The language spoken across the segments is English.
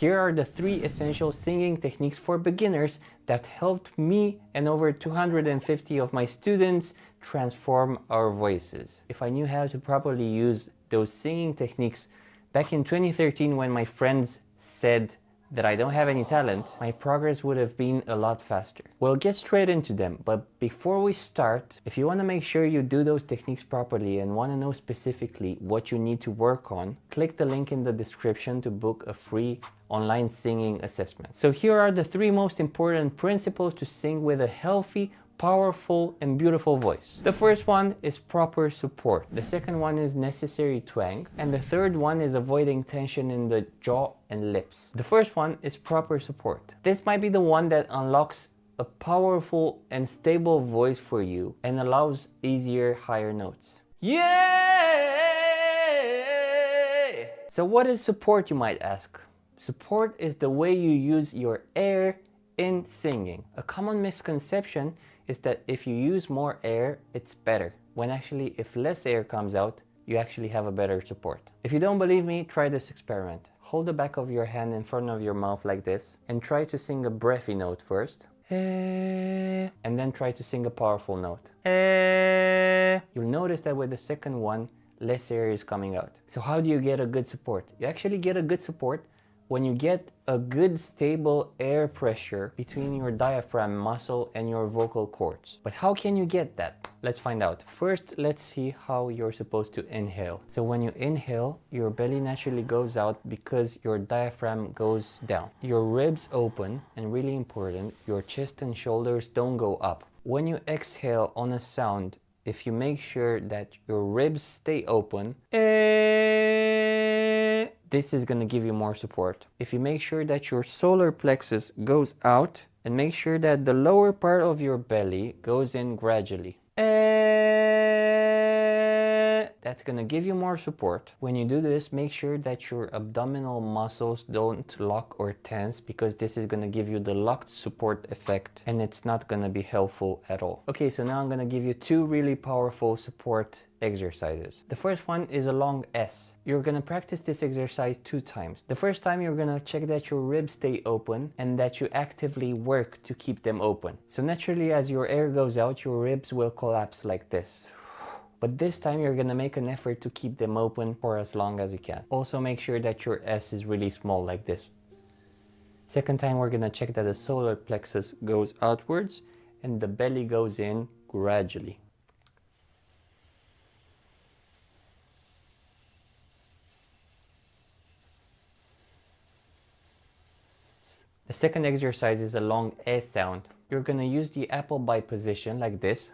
Here are the 3 essential singing techniques for beginners that helped me and over 250 of my students transform our voices. If I knew how to properly use those singing techniques back in 2013 when my friends said that I don't have any talent, my progress would have been a lot faster. We'll get straight into them, but before we start, if you want to make sure you do those techniques properly and want to know specifically what you need to work on, click the link in the description to book a free online singing assessment. So here are the 3 most important principles to sing with a healthy, powerful and beautiful voice. The first one is proper support. The second one is necessary twang. And the third one is avoiding tension in the jaw and lips. The first one is proper support. This might be the one that unlocks a powerful and stable voice for you and allows easier higher notes. Yeah! So what is support, you might ask? Support is the way you use your air in singing. A common misconception is that if you use more air, it's better, when actually if less air comes out, you actually have a better support. If you don't believe me, try this experiment. Hold the back of your hand in front of your mouth like this and try to sing a breathy note first. And then try to sing a powerful note. You'll notice that with the second one, less air is coming out. So how do you get a good support? You actually get a good support when you get a good stable air pressure between your diaphragm muscle and your vocal cords. But how can you get that? Let's find out. First, let's see how you're supposed to inhale. So when you inhale, your belly naturally goes out because your diaphragm goes down. Your ribs open, and really important, your chest and shoulders don't go up. When you exhale on a sound, if you make sure that your ribs stay open, this is going to give you more support. If you make sure that your solar plexus goes out and make sure that the lower part of your belly goes in gradually, that's going to give you more support. When you do this, make sure that your abdominal muscles don't lock or tense, because this is going to give you the locked support effect and it's not going to be helpful at all. Okay, so now I'm going to give you 2 really powerful support exercises. The first one is a long S. You're going to practice this exercise 2 times. The first time you're going to check that your ribs stay open and that you actively work to keep them open. So naturally, as your air goes out, your ribs will collapse like this. But this time you're going to make an effort to keep them open for as long as you can. Also make sure that your S is really small like this. Second time we're going to check that the solar plexus goes outwards and the belly goes in gradually. The second exercise is a long S sound. You're going to use the apple bite position like this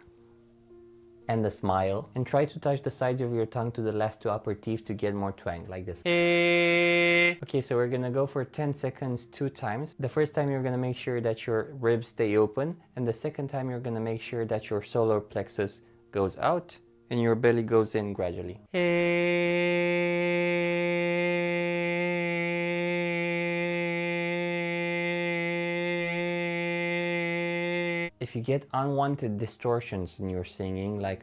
and the smile, and try to touch the sides of your tongue to the last 2 upper teeth to get more twang like this. Okay, so we're gonna go for 10 seconds 2 times. The first time you're gonna make sure that your ribs stay open, and the second time you're gonna make sure that your solar plexus goes out and your belly goes in gradually. If you get unwanted distortions in your singing, like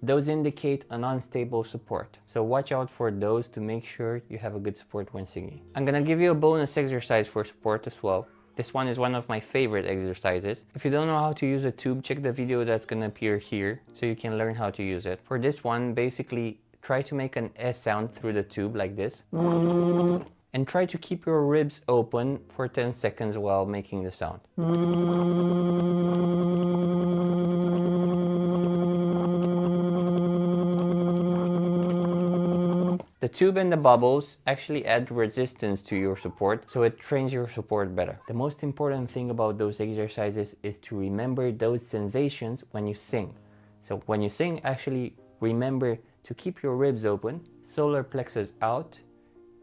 those indicate an unstable support. So watch out for those to make sure you have a good support when singing. I'm gonna give you a bonus exercise for support as well. This one is one of my favorite exercises. If you don't know how to use a tube, check the video that's gonna appear here so you can learn how to use it. For this one, basically try to make an S sound through the tube like this. And try to keep your ribs open for 10 seconds while making the sound. The tube and the bubbles actually add resistance to your support, so it trains your support better. The most important thing about those exercises is to remember those sensations when you sing. So when you sing, actually remember to keep your ribs open, solar plexus out,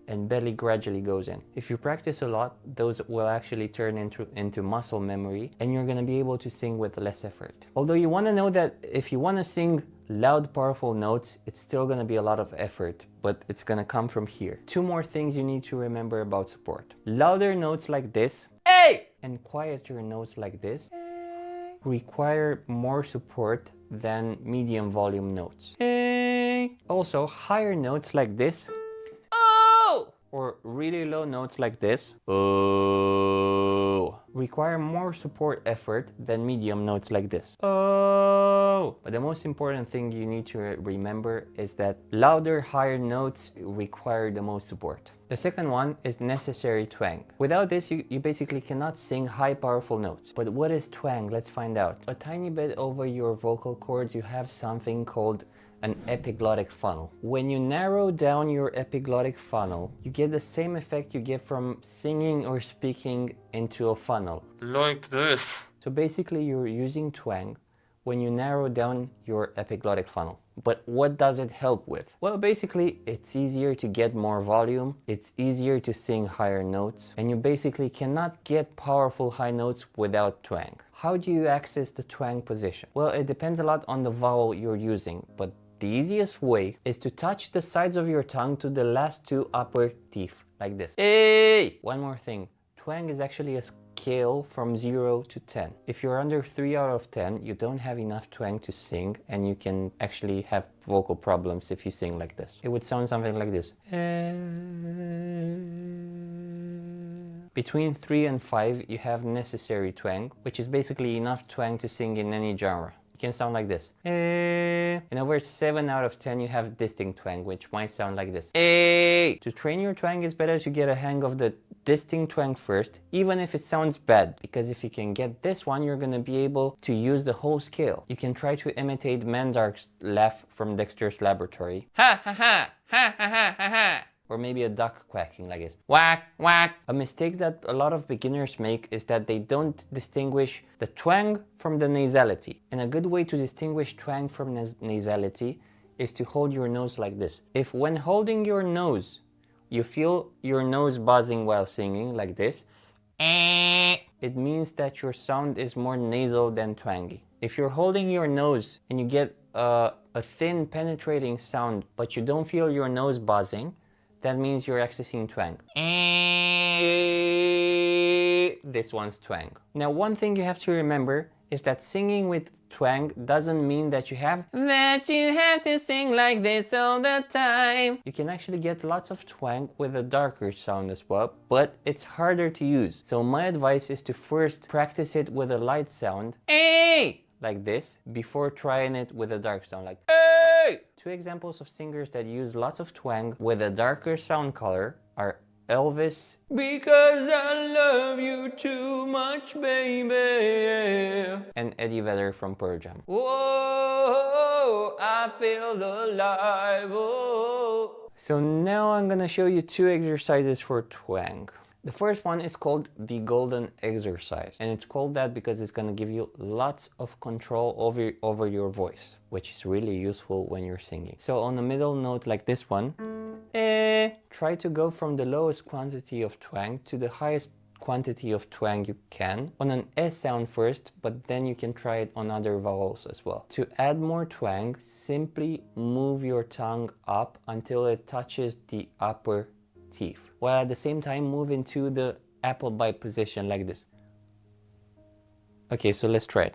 and belly gradually goes in. If you practice a lot, those will actually turn into muscle memory, and you're gonna be able to sing with less effort. Although you wanna know that if you wanna sing loud, powerful notes, it's still gonna be a lot of effort, but it's gonna come from here. 2 more things you need to remember about support. Louder notes like this, hey! And quieter notes like this, require more support than medium volume notes. Hey! Also, higher notes like this, or really low notes like this, oh, require more support effort than medium notes like this, oh. But the most important thing you need to remember is that louder, higher notes require the most support. The second one is necessary twang. Without this, you basically cannot sing high, powerful notes. But what is twang? Let's find out. A tiny bit over your vocal cords, you have something called an epiglottic funnel. When you narrow down your epiglottic funnel, you get the same effect you get from singing or speaking into a funnel. Like this. So basically, you're using twang when you narrow down your epiglottic funnel. But what does it help with? Well, basically, it's easier to get more volume, it's easier to sing higher notes, and you basically cannot get powerful high notes without twang. How do you access the twang position? Well, it depends a lot on the vowel you're using, but the easiest way is to touch the sides of your tongue to the last two upper teeth, like this. Hey! One more thing, twang is actually a scale from 0 to 10. If you're under 3 out of 10, you don't have enough twang to sing, and you can actually have vocal problems if you sing like this. It would sound something like this. Between 3 and 5, you have necessary twang, which is basically enough twang to sing in any genre. It can sound like this. And over 7 out of 10, you have distinct twang, which might sound like this. To train your twang, it's better to get a hang of the distinct twang first, even if it sounds bad, because if you can get this one, you're gonna be able to use the whole scale. You can try to imitate Mandark's laugh from Dexter's Laboratory. Ha ha ha, ha ha ha ha ha. Or maybe a duck quacking like this. Whack, whack. A mistake that a lot of beginners make is that they don't distinguish the twang from the nasality. And a good way to distinguish twang from nasality is to hold your nose like this. If when holding your nose, you feel your nose buzzing while singing like this, it means that your sound is more nasal than twangy. If you're holding your nose and you get a thin penetrating sound, but you don't feel your nose buzzing, that means you're accessing twang. This one's twang. Now, one thing you have to remember is that singing with twang doesn't mean that you have to sing like this all the time. You can actually get lots of twang with a darker sound as well, but it's harder to use. So my advice is to first practice it with a light sound, like this, before trying it with a dark sound, like Two examples of singers that use lots of twang with a darker sound color are Elvis, because I love you too much, baby, and Eddie Vedder from Pearl Jam. Whoa, I feel alive. Oh. So now I'm gonna show you two exercises for twang. The first one is called the golden exercise, and it's called that because it's going to give you lots of control over your voice, which is really useful when you're singing. So on a middle note like this one, try to go from the lowest quantity of twang to the highest quantity of twang you can on an S sound first, but then you can try it on other vowels as well. To add more twang, simply move your tongue up until it touches the upper teeth, while at the same time move into the apple bite position like this. Okay, so let's try it.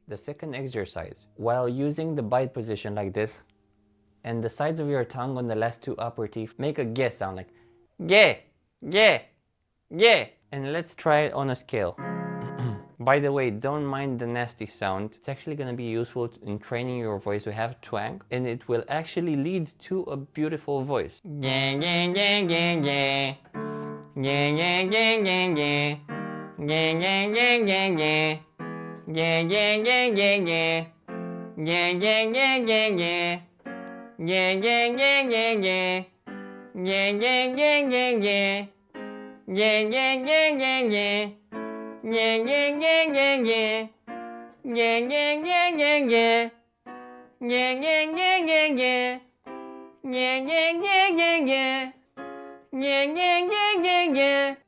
The second exercise, while using the bite position like this and the sides of your tongue on the last two upper teeth, make a ge sound like ge, ge, ge. And let's try it on a scale. By the way, don't mind the nasty sound. It's actually going to be useful in training your voice to have twang, and it will actually lead to a beautiful voice.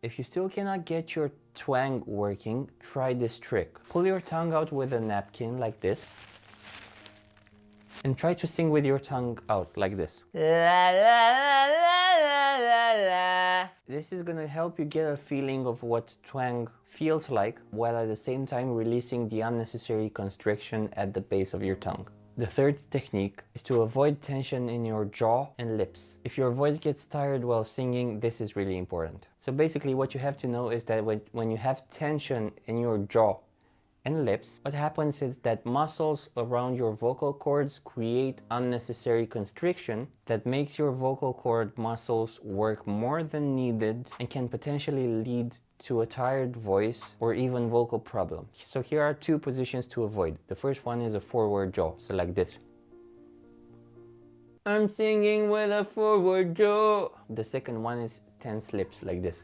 If you still cannot get your twang working, try this trick. Pull your tongue out with a napkin like this. And try to sing with your tongue out like this. This is gonna help you get a feeling of what twang feels like, while at the same time releasing the unnecessary constriction at the base of your tongue. The third technique is to avoid tension in your jaw and lips. If your voice gets tired while singing, this is really important. So basically what you have to know is that when you have tension in your jaw and lips, what happens is that muscles around your vocal cords create unnecessary constriction that makes your vocal cord muscles work more than needed and can potentially lead to a tired voice or even vocal problem. So here are two positions to avoid. The first one is a forward jaw, so like this. I'm singing with a forward jaw. The second one is tense lips, like this.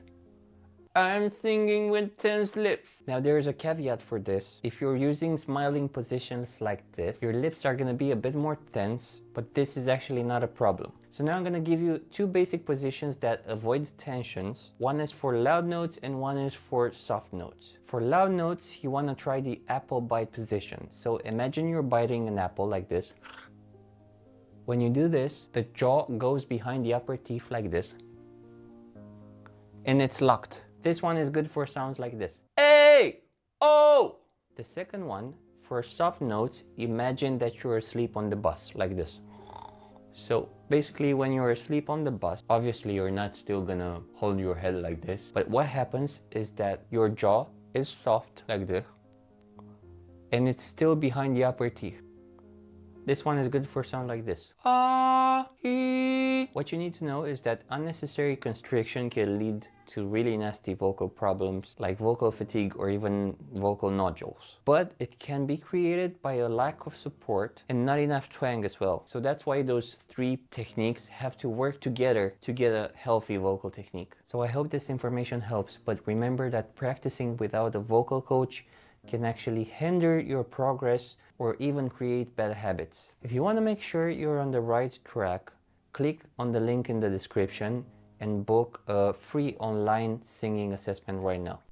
I'm singing with tense lips. Now there is a caveat for this. If you're using smiling positions like this, your lips are gonna be a bit more tense, but this is actually not a problem. So now I'm gonna give you two basic positions that avoid tensions. One is for loud notes and one is for soft notes. For loud notes, you wanna try the apple bite position. So imagine you're biting an apple like this. When you do this, the jaw goes behind the upper teeth like this, and it's locked. This one is good for sounds like this. Hey! Oh! The second one, for soft notes, imagine that you're asleep on the bus, like this. So basically when you're asleep on the bus, obviously you're not still gonna hold your head like this. But what happens is that your jaw is soft, like this. And it's still behind the upper teeth. This one is good for sound like this. Ah, ee. What you need to know is that unnecessary constriction can lead to really nasty vocal problems like vocal fatigue or even vocal nodules. But it can be created by a lack of support and not enough twang as well. So that's why those three techniques have to work together to get a healthy vocal technique. So I hope this information helps, but remember that practicing without a vocal coach can actually hinder your progress or even create bad habits. If you want to make sure you're on the right track, click on the link in the description and book a free online singing assessment right now.